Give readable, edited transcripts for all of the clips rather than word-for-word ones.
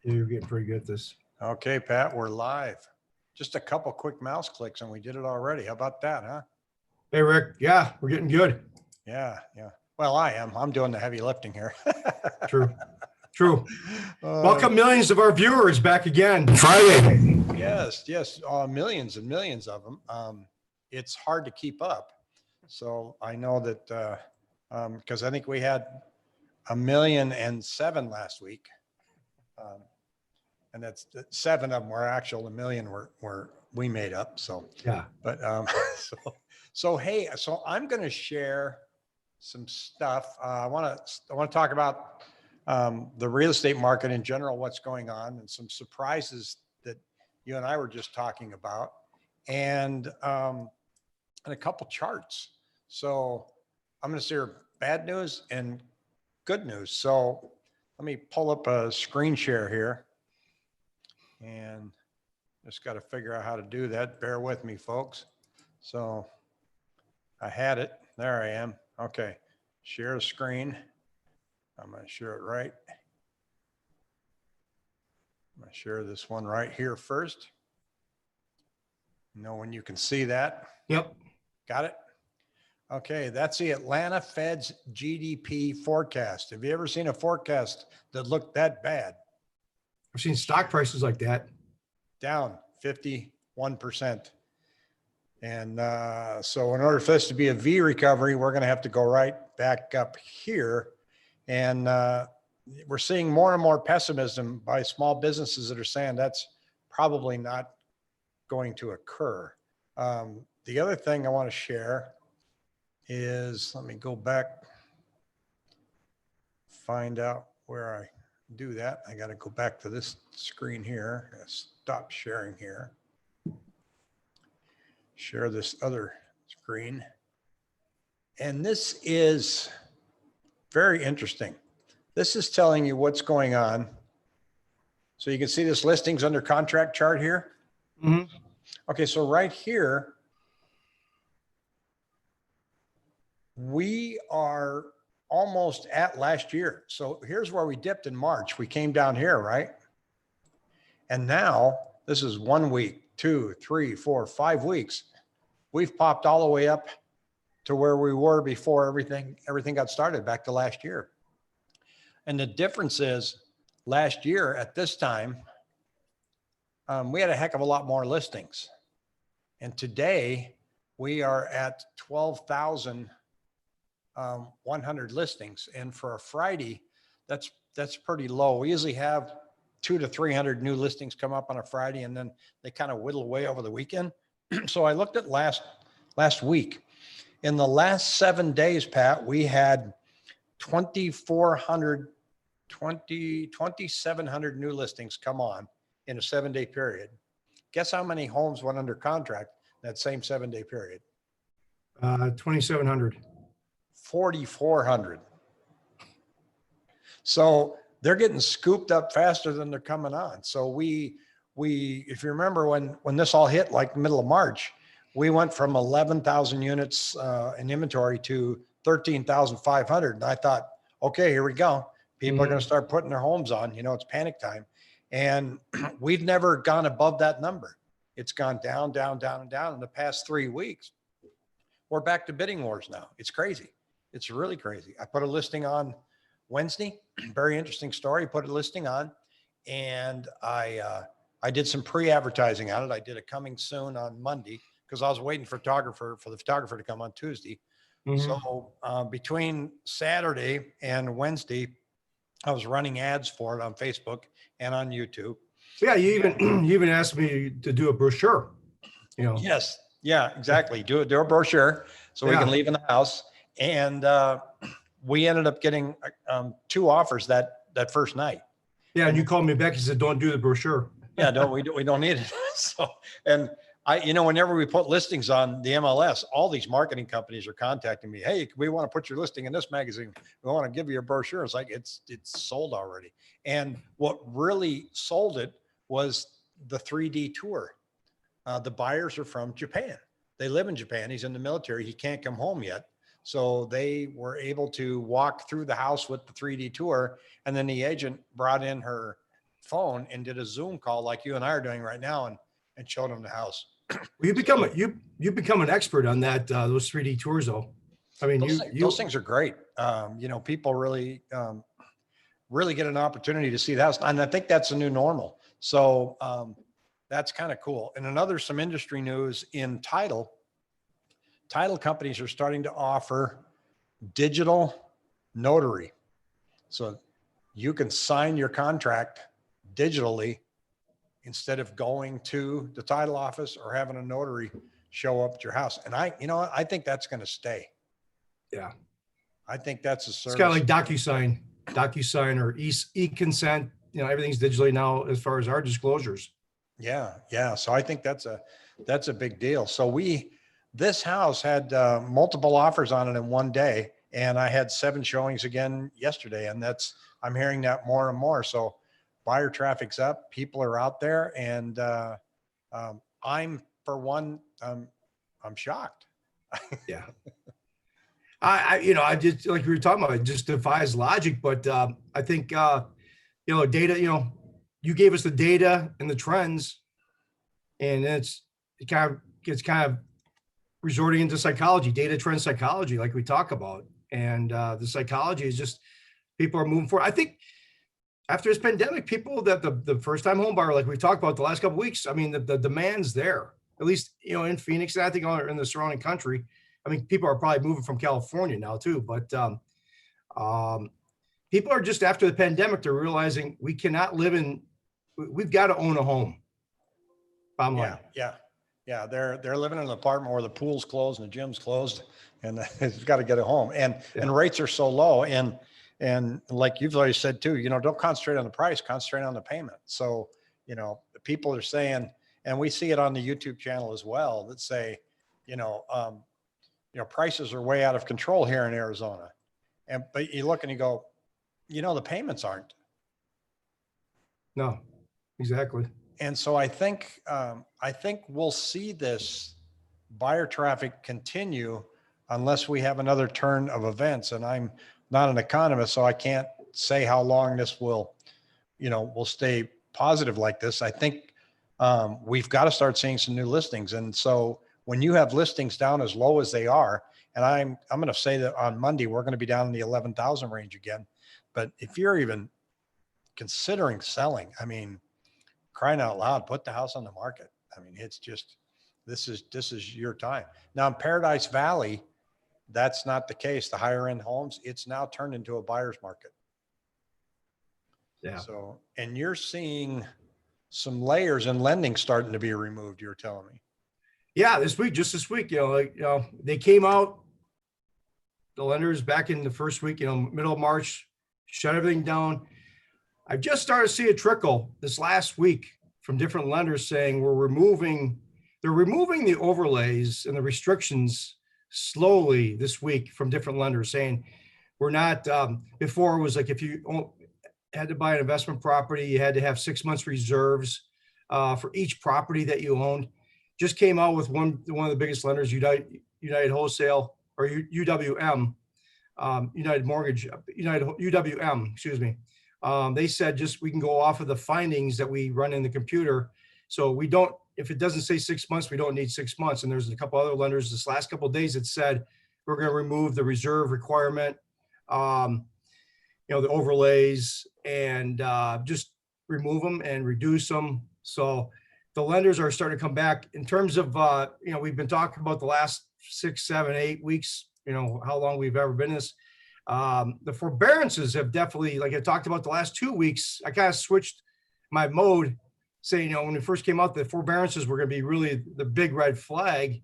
You're getting pretty good at this. Okay, Pat, we're live. Just a couple quick mouse clicks and we did it already. How about that, huh? Hey, Rick. Yeah, we're getting good. Yeah. Well, I am. I'm doing the heavy lifting here. True. Welcome millions of our viewers back again. Friday. Yes. Millions and millions of them. It's hard to keep up. So I know that because I think we had 1,000,007 last week. And that's 7 of them were actual, 1,000,000 were we made up. So yeah. But so hey, so I'm going to share some stuff. I want to talk about the real estate market in general, what's going on, and some surprises that you and I were just talking about, and a couple charts. So I'm going to share bad news and good news. So let me pull up a screen share here, and just got to figure out how to do that. Bear with me, folks. So I had it. There I am. Okay. Share a screen. I'm going to share it right. I'm going to share this one right here first. Know when you can see that? Yep. Got it? Okay. That's the Atlanta Fed's GDP forecast. Have you ever seen a forecast that looked that bad? I've seen stock prices like that. Down 51%. And so in order for this to be a V recovery, we're going to have to go right back up here. And we're seeing more and more pessimism by small businesses that are saying that's probably not going to occur. The other thing I want to share is, let me go back, find out where I do that. I got to go back to this screen here. Stop sharing here. Share this other screen. And this is very interesting. This is telling you what's going on. So you can see this listings under contract chart here. Mm-hmm. Okay, so right here, we are almost at last year. So here's where we dipped in March. We came down here, right? And now this is 1 week, 2, 3, 4, 5 weeks. We've popped all the way up to where we were before everything got started, back to last year. And the difference is last year at this time, we had a heck of a lot more listings. And today we are at 12,100 listings. And for a Friday, that's pretty low. We usually have 200 to 300 new listings come up on a Friday, and then they kind of whittle away over the weekend. So I looked at last week. In the last 7 days, Pat, we had 2,700 new listings come on in a 7-day period. Guess how many homes went under contract that same 7-day period? 2,700. 4,400. So they're getting scooped up faster than they're coming on. So we, if you remember when this all hit, like the middle of March, we went from 11,000 units in inventory to 13,500. And I thought, okay, here we go. People are going to start putting their homes on, it's panic time. And we've never gone above that number. It's gone down, down, down, and down in the past 3 weeks. We're back to bidding wars now. It's crazy. It's really crazy. I put a listing on Wednesday, very interesting story. Put a listing on, and I did some pre-advertising on it. I did a coming soon on Monday because I was waiting for the photographer to come on Tuesday. Mm-hmm. So between Saturday and Wednesday, I was running ads for it on Facebook and on YouTube. Yeah, you even asked me to do a brochure. Yes, yeah, exactly. Do a brochure so we can leave in the house. And we ended up getting 2 offers that first night. Yeah, and you called me back and said, "Don't do the brochure." Yeah, we don't need it. So, and whenever we put listings on the MLS, all these marketing companies are contacting me. Hey, we want to put your listing in this magazine. We want to give you a brochure. It's like, it's sold already. And what really sold it was the 3D tour. The buyers are from Japan. They live in Japan. He's in the military. He can't come home yet. So they were able to walk through the house with the 3D tour. And then the agent brought in her phone and did a Zoom call like you and I are doing right now and showed them the house. Well, you become an expert on that, those 3D tours though. I mean, Those things are great. People really, really get an opportunity to see the house. And I think that's a new normal. So that's kind of cool. And some industry news in title companies are starting to offer digital notary. So you can sign your contract digitally instead of going to the title office or having a notary show up at your house. And I think that's going to stay. Yeah. I think that's a service. It's kind of like DocuSign or e-consent, everything's digitally now as far as our disclosures. Yeah. Yeah. So I think that's a big deal. So this house had multiple offers on it in one day, and I had 7 showings again yesterday. And I'm hearing that more and more. So buyer traffic's up, people are out there, and I'm shocked. Yeah. I just, like we were talking about, it just defies logic, but I think, data, you gave us the data and the trends, and it's kind of resorting into psychology, data trend psychology, like we talk about. And the psychology is just, people are moving forward. I think after this pandemic, people that the first time home buyer, like we talked about the last couple of weeks, I mean, the demand's there, at least, in Phoenix, and I think in the surrounding country. I mean, people are probably moving from California now too, but people are just, after the pandemic, they're realizing we've got to own a home. Bottom line. Yeah. They're living in an apartment where the pool's closed and the gym's closed, and they've got to get a home. And rates are so low. And like you've always said too, don't concentrate on the price, concentrate on the payment. So, people are saying, and we see it on the YouTube channel as well, that say, prices are way out of control here in Arizona. But you look and you go, the payments aren't. No, exactly. And so I think we'll see this buyer traffic continue unless we have another turn of events. And I'm not an economist, so I can't say how long this will stay positive like this. I think we've got to start seeing some new listings. And so when you have listings down as low as they are, and I'm going to say that on Monday, we're going to be down in the 11,000 range again. But if you're even considering selling, I mean, crying out loud, put the house on the market. I mean, it's just, this is your time. Now in Paradise Valley, that's not the case. The higher end homes, it's now turned into a buyer's market. Yeah. So, and you're seeing some layers in lending starting to be removed, you're telling me. Yeah, just this week, they came out, the lenders back in the first week, middle of March, shut everything down. I've just started to see a trickle this last week from different lenders saying they're removing the overlays and the restrictions slowly this week from different lenders, saying we're not, before it was like, if you had to buy an investment property, you had to have 6 months reserves for each property that you owned. Just came out with one of the biggest lenders, United Wholesale, or UWM, United Mortgage, UWM, excuse me. They said we can go off of the findings that we run in the computer. So if it doesn't say 6 months, we don't need 6 months. And there's a couple other lenders this last couple of days that said, we're going to remove the reserve requirement, the overlays, and just remove them and reduce them. So the lenders are starting to come back in terms of, we've been talking about the last 6, 7, 8 weeks, how long we've ever been in this. The forbearances have definitely, like I talked about the last 2 weeks, I kind of switched my mode, saying, when it first came out, the forbearances were going to be really the big red flag.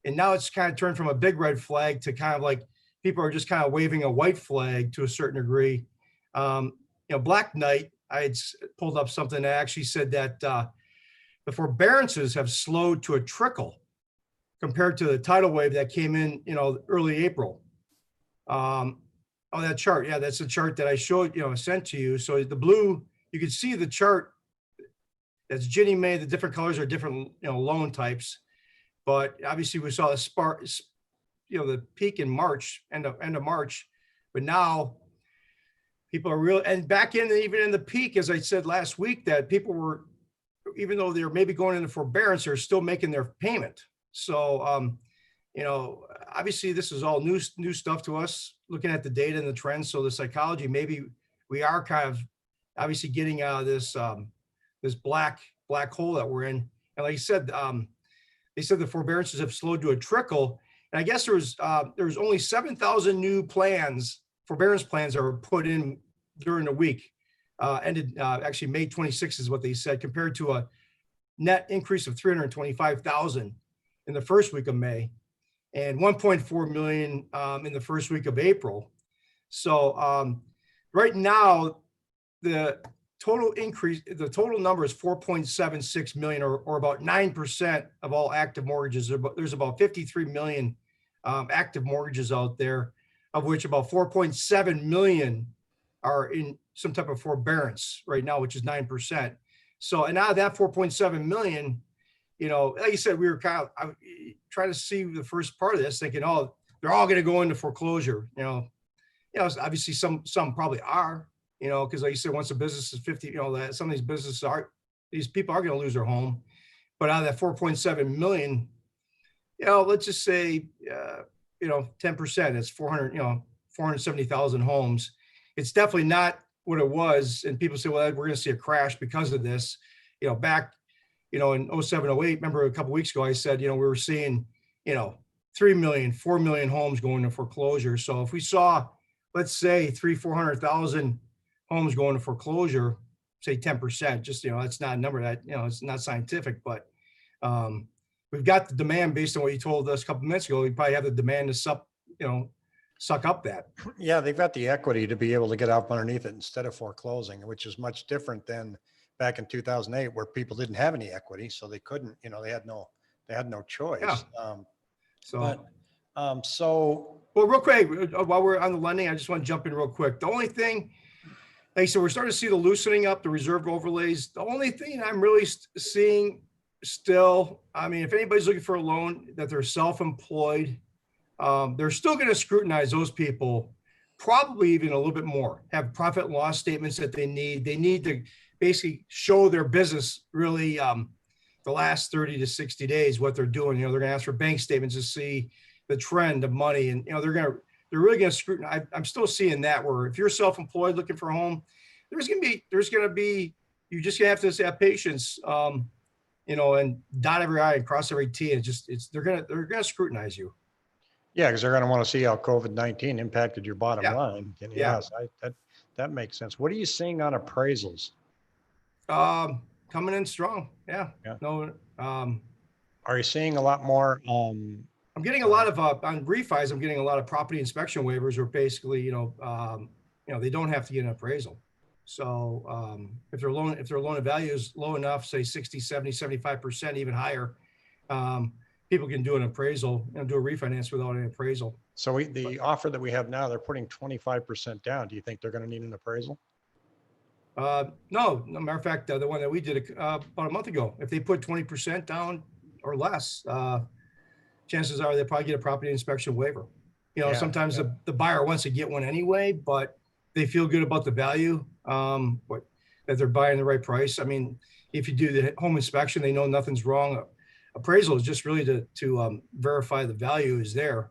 And now it's kind of turned from a big red flag to kind of like people are just kind of waving a white flag to a certain degree. Black Knight, I had pulled up something that actually said that the forbearances have slowed to a trickle compared to the tidal wave that came in, early April. That chart. Yeah, that's the chart that I showed, sent to you. So the blue, you can see the chart that's Ginny Mae. The different colors are different, loan types. But obviously we saw the peak in March, end of March. But now People are real, and back in, even in the peak, as I said last week, that people were, even though they're maybe going into forbearance, they're still making their payment. So, obviously this is all new stuff to us, looking at the data and the trends. So the psychology, maybe we are kind of obviously getting out of this black hole that we're in. And like I said, they said the forbearances have slowed to a trickle. And I guess there was only 7,000 new forbearance plans that were put in during the week. Ended actually May 26th is what they said, compared to a net increase of 325,000 in the first week of May and 1.4 million in the first week of April. So right now, the total number is 4.76 million, or about 9% of all active mortgages. There's about 53 million active mortgages out there, of which about 4.7 million are in some type of forbearance right now, which is 9%. So, and out of that 4.7 million, like you said, we were kind of trying to see the first part of this, thinking, oh, they're all going to go into foreclosure. Obviously some probably are, because like you said, once a business is 50, that some of these people are going to lose their home. But out of that 4.7 million, let's just say, 10%, it's 470,000 homes. It's definitely not what it was. And people say, well, we're going to see a crash because of this. Back, in 07, 08, remember a couple of weeks ago, I said, we were seeing, 3 million, 4 million homes going to foreclosure. So if we saw, let's say 400,000 homes going to foreclosure, say 10%, just, that's not a number that, it's not scientific, but we've got the demand based on what you told us a couple of minutes ago. We probably have the demand to suck up that. Yeah, they've got the equity to be able to get out from underneath it instead of foreclosing, which is much different than back in 2008, where people didn't have any equity, so they couldn't. They had no choice. Yeah. So well, real quick, while we're on the lending, I just want to jump in real quick. The only thing, like I said, we're starting to see the loosening up, the reserve overlays. The only thing I'm really seeing still, I mean, if anybody's looking for a loan that they're self-employed, they're still going to scrutinize those people, probably even a little bit more, have profit and loss statements that they need. They need to basically show their business really the last 30 to 60 days, what they're doing. They're going to ask for bank statements to see the trend of money. And, they're really going to scrutinize. I'm still seeing that, where if you're self-employed looking for a home, there's going to be, you just have to have patience, and dot every I and cross every T. And they're going to scrutinize you. Yeah, because they're going to want to see how COVID-19 impacted your bottom line. And Yeah. yes, that makes sense. What are you seeing on appraisals? Coming in strong. Yeah. No. Are you seeing a lot more? I'm getting a lot of on refis. I'm getting a lot of property inspection waivers, where basically, they don't have to get an appraisal. So if their loan to value is low enough, say 60, 70, 75%, even higher, people can do an appraisal and do a refinance without an appraisal. So the offer that we have now, they're putting 25% down. Do you think they're going to need an appraisal? No, matter of fact, the one that we did about a month ago, if they put 20% down or less, chances are they'll probably get a property inspection waiver. Sometimes the buyer wants to get one anyway, but they feel good about the value, that they're buying the right price. I mean, if you do the home inspection, they know nothing's wrong. Appraisal is just really to verify the value is there.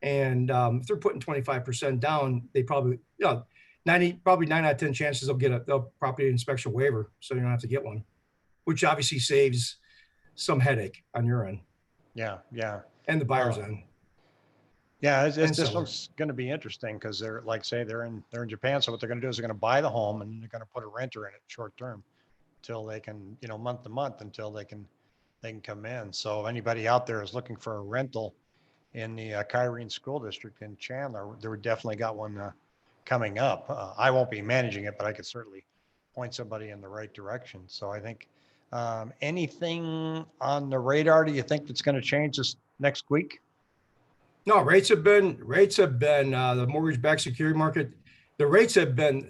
And if they're putting 25% down, they probably, 9 out of 10 chances they'll get a property inspection waiver, so you don't have to get one, which obviously saves some headache on your end. Yeah. And the buyer's end. Yeah, this looks going to be interesting, because they're they're in Japan. So what they're going to do is they're going to buy the home, and they're going to put a renter in it short term till they can, month to month, until they can come in. So if anybody out there is looking for a rental in the Kyrene School District in Chandler, they definitely got one coming up. I won't be managing it, but I could certainly point somebody in the right direction. So I think anything on the radar, do you think that's going to change this next week? No, rates have been the mortgage-backed security market. The rates have been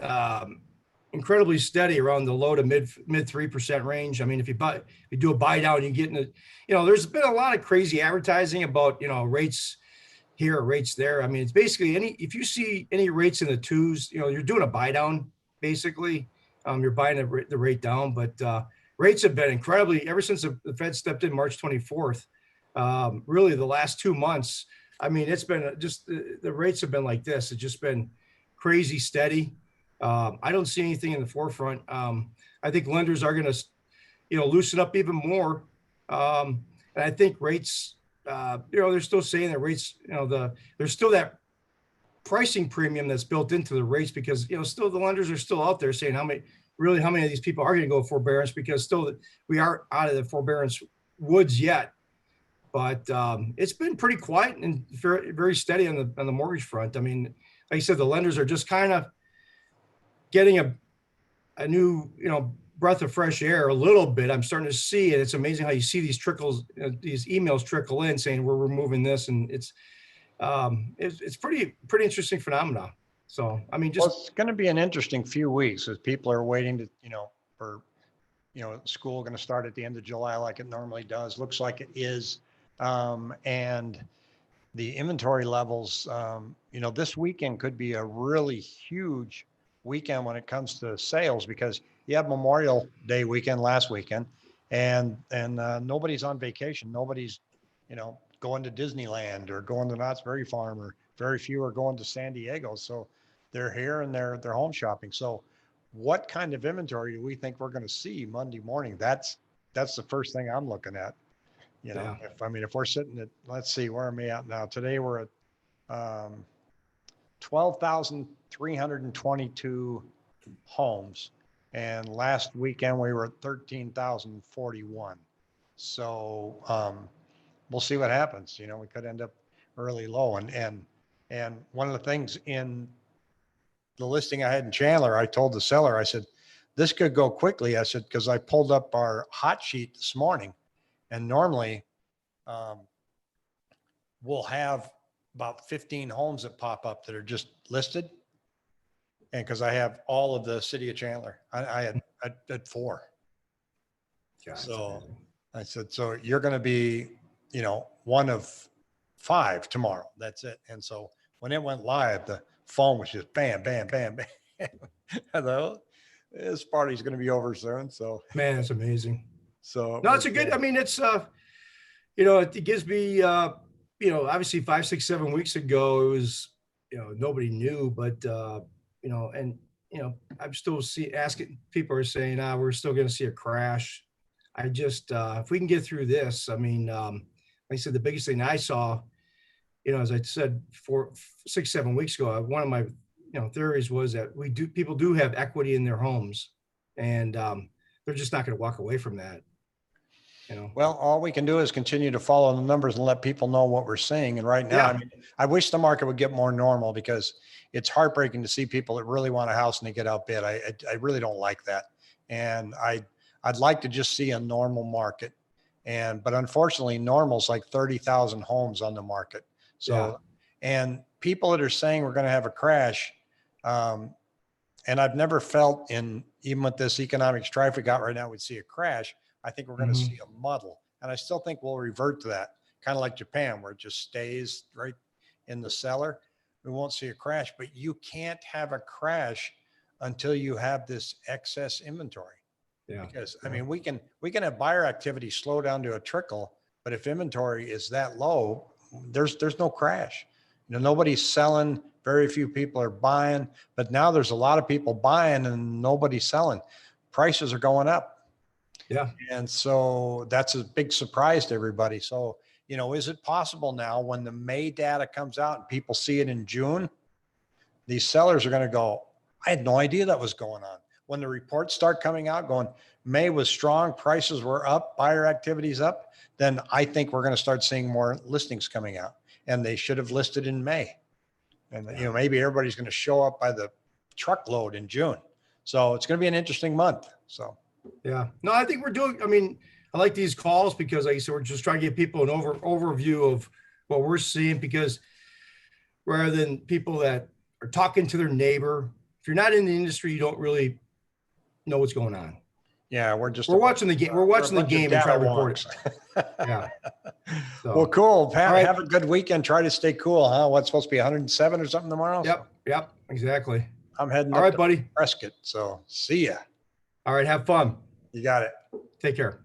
incredibly steady around the low to mid 3% range. I mean, if you do a buy down, you get in there's been a lot of crazy advertising about, rates here, rates there. I mean, it's basically if you see any rates in the twos, you're doing a buy down basically. You're buying the rate down, but rates have been incredibly ever since the Fed stepped in March 24th. Really, the last 2 months. I mean, it's been just the rates have been like this. It's just been crazy steady. I don't see anything in the forefront. I think lenders are going to, loosen up even more. And I think rates, they're still saying that rates, there's still that pricing premium that's built into the rates because, still the lenders are still out there saying how many of these people are going to go forbearance because still we are out of the forbearance woods yet. But it's been pretty quiet and very, very steady on the mortgage front. I mean, like I said, the lenders are just kind of getting a new, breath of fresh air a little bit. I'm starting to see it. It's amazing how you see these these emails trickle in saying we're removing this, and it's pretty interesting phenomenon. So I mean, it's going to be an interesting few weeks as people are waiting to, for, school going to start at the end of July like it normally does. Looks like it is. And the inventory levels, this weekend could be a really huge weekend when it comes to sales because you have Memorial Day weekend last weekend and nobody's on vacation. Nobody's, going to Disneyland or going to Knott's Berry Farm, or very few are going to San Diego. So they're here and they're home shopping. So what kind of inventory do we think we're going to see Monday morning? That's the first thing I'm looking at. Yeah. If we're sitting at, let's see, where am I at now? Today we're at 12,322 homes. And last weekend we were at 13,041. So we'll see what happens. We could end up early low. And one of the things in the listing I had in Chandler, I told the seller, I said, this could go quickly. I said, because I pulled up our hot sheet this morning. And normally we'll have about 15 homes that pop up that are just listed. And because I have all of the city of Chandler, I had 4. God, so I said, so you're going to be, one of 5 tomorrow. That's it. And so when it went live, the phone was just bam, bam, bam, bam. I thought, this party's going to be over soon. So man, it's amazing. So no, it's a good. I mean, it's it gives me obviously 5, 6, 7 weeks ago it was nobody knew, but I'm still asking people are saying we're still going to see a crash. I just if we can get through this, I mean, like I said, the biggest thing I saw, as I said 4, 6, 7 weeks ago, one of my theories was that people do have equity in their homes, and they're just not going to walk away from that. Well, all we can do is continue to follow the numbers and let people know what we're seeing. And right now, Yeah. I mean, I wish the market would get more normal because it's heartbreaking to see people that really want a house and they get outbid. I really don't like that. And I'd like to just see a normal market. But unfortunately, normal's like 30,000 homes on the market. So, and people that are saying we're going to have a crash, and I've never felt even with this economic strife we got right now, we'd see a crash. I think we're going to see a muddle. And I still think we'll revert to that, kind of like Japan, where it just stays right in the cellar. We won't see a crash, but you can't have a crash until you have this excess inventory. Yeah. Because I mean, we can have buyer activity slow down to a trickle, but if inventory is that low, there's no crash. Nobody's selling, very few people are buying, but now there's a lot of people buying and nobody's selling. Prices are going up. Yeah. And so that's a big surprise to everybody. So, is it possible now when the May data comes out and people see it in June, these sellers are going to go, I had no idea that was going on. When the reports start coming out going, May was strong, prices were up, buyer activity's up, then I think we're going to start seeing more listings coming out, and they should have listed in May. And, maybe everybody's going to show up by the truckload in June. So it's going to be an interesting month. So. Yeah, no, I think I mean, I like these calls because like I said, we're just trying to give people an overview of what we're seeing, because rather than people that are talking to their neighbor, if you're not in the industry, you don't really know what's going on. Yeah, we're just We're watching the game. We're watching the a bunch of game and try to data report it. wonks. Yeah. So, Well, cool. all right. Have a good weekend. Try to stay cool, huh? What's supposed to be 107 or something tomorrow? Yep. Yep. Exactly. I'm heading All up right, to buddy. Prescott. So see ya. All right. Have fun. You got it. Take care.